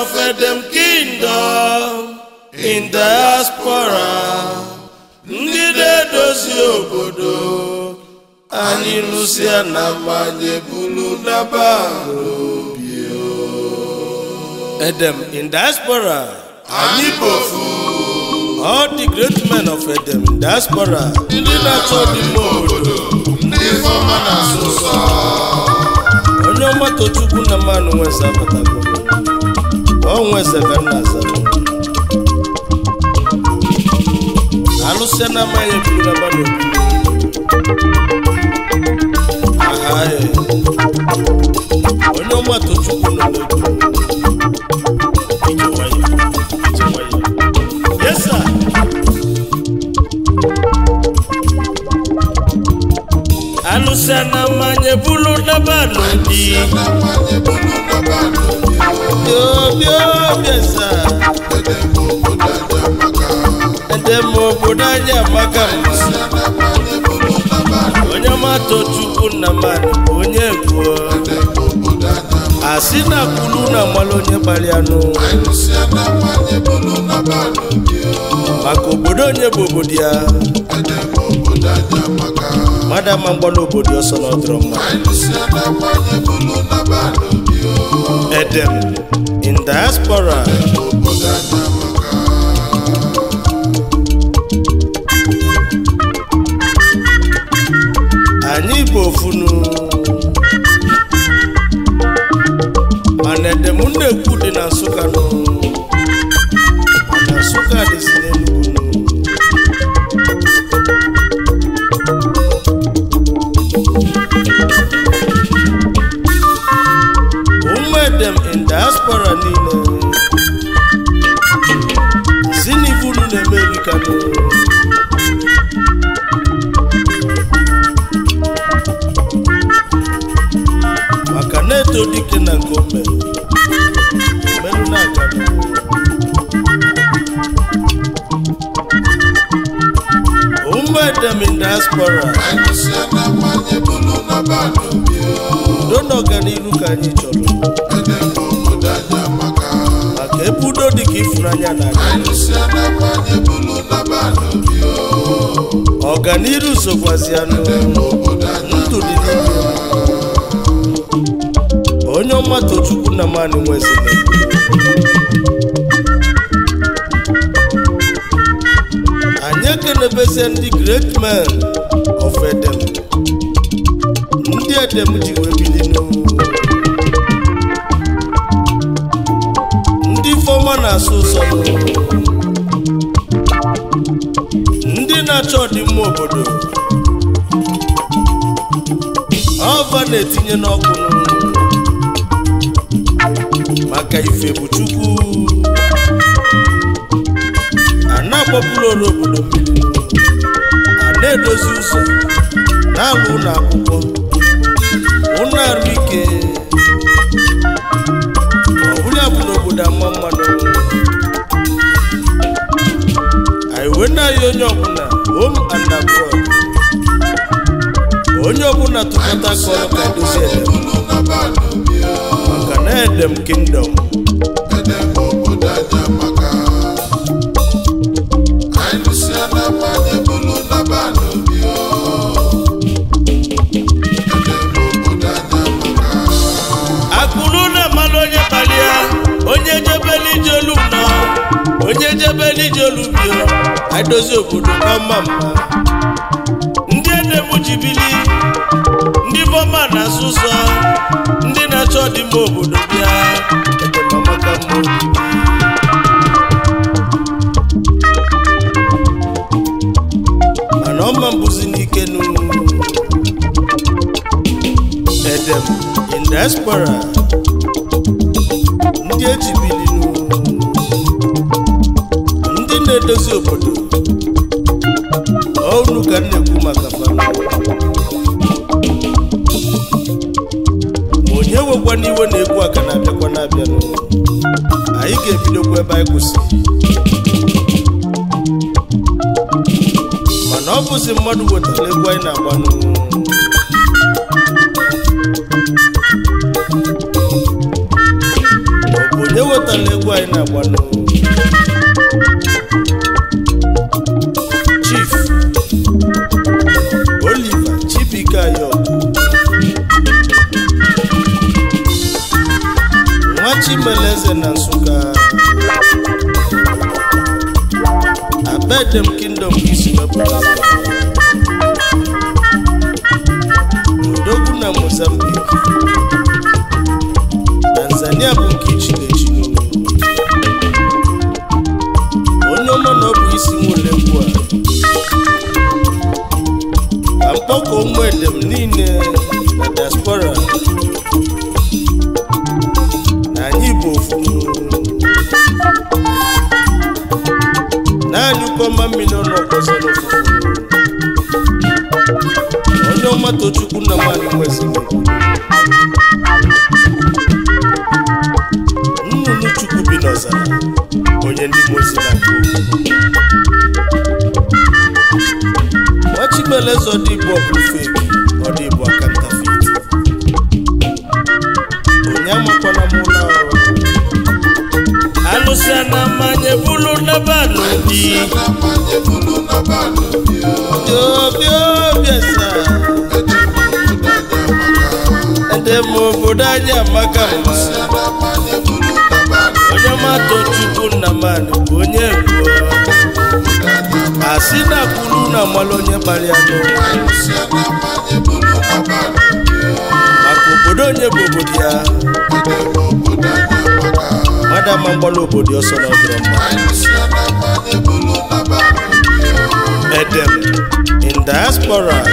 of Edem Kingdom in Diaspora. Ndị na-edozi obodo anyị lụsịa na mmanye bulu na barobio. Edem in Diaspora anyị bofu. All the great men of Edem in Diaspora. Ndị na-achọ dị obodo ndị fọma na asụsọ. Onyeoma Tochukwu na mmanụ nweze abatago. O nweze ka nna azara. Alụsịa na mmanya buru na mmanụ obi. Onyeoma Tochukwu nọ n'egwu. Yes, sir. Alụsịa na mmanya buru na mmanụ obi. Yes, sir. Edem obodo anyị amaka Onyeoma Tochukwu na mmadụ onye egwu asị na kwulu na mmalụ onye gbalianụ maka obodo onye bụ obodo ya mmadụ ama mgbalụ obodo ọsọ na ọdụrụ mma Edem in Diaspora. Anyị bụ ofunu mana Edem na-ekwu dị na Nsụka nụ na Nsụka dịzi n'Enugu nụ ụmụ Edem in Diaspora niile si n'ivunu na-eme erika nụ maka na-eto dike na nke ome menu na-aga ụmụ Edem in Diaspora udo na ọganiru ka anyị chọrọ maka ebe udo dịka ịfụnanya na ọganiru sokwazianụ ndụ dị n'ime Onyeoma Tochukwu na mmanụ nweze anyị ekenebeze ndị great men of Edem ndị Edem ji wee bilinu ndị fọma na-asụ ụsọ ndị na-achọ ọdịmma obodo ọva na-etinye n'ọkụ maka ife bụ Chukwu a na-akpọpụrụ ọrụ obodo mmiri a na-edozi ụzọ na-alụ ụlọ akwụkwọ ụlọ arụ ike ọbụla bụ n'obodo ama mmanụ anyị wee na-ayị onye ọbụla home and abroad onye ọbụla tụkọta kọrọ ka edozi Edem maka na Edem Kingdom akụrụ na mmanụ onye kpalia onye jebeli ijelu nọ onye jebeli ijelu bio edozi obodo ka mma mma ndị Edem ji bili ndị fọma na-asụ ụsọ ndị na-achọ ọdịmma obodo bịa Edem amaka mma mana ọma mbụzi n'ike nụ Edem in Diaspora ndị ejibili nụ ndị na-edozi obodo ọnụ ka na-ekwu maka fanụ onye wekwa n'iwe na-ekwu aka na-abịakwa na-abịa anyị ga-ebidokwa ebe anyị kwụsị mana ọ bụzi mmadụ wetara egwu anyị na-agbanụ ọ bụ onye wetara batala egwu anyị na-agbanụ Chief Oliver Chibikayo Nwachimeleze na Nsụka Edem Kingdom isi wepụta Odogwu na Mozambique Tanzania bụ nke Chinechi Onyeoma na ọ bụ isi nwolekwu a mkpọkọ ụmụ Edem niile na Diaspora na anyị bụ ofu naanị ụkọma milion ọkọzọ n'ofufu Onyeoma Tochukwu na mmadụ nweziri nnụnụ Chukwu bi n'ọzara onye ndị mozi na Nwachimeleze ọdịbụ ọbụ feki ọdịbụ akantafiti onye amakwana m ụlọ ọrụ Alusia na manye bulu na banu di biasa Edem budanya makama Onyeoma Tochukwu na manu onye gwo Asina kulu na malonye baliano Makobodo onye bobodia Madam Mbolo Bodi Osono Drama Edem in Diaspora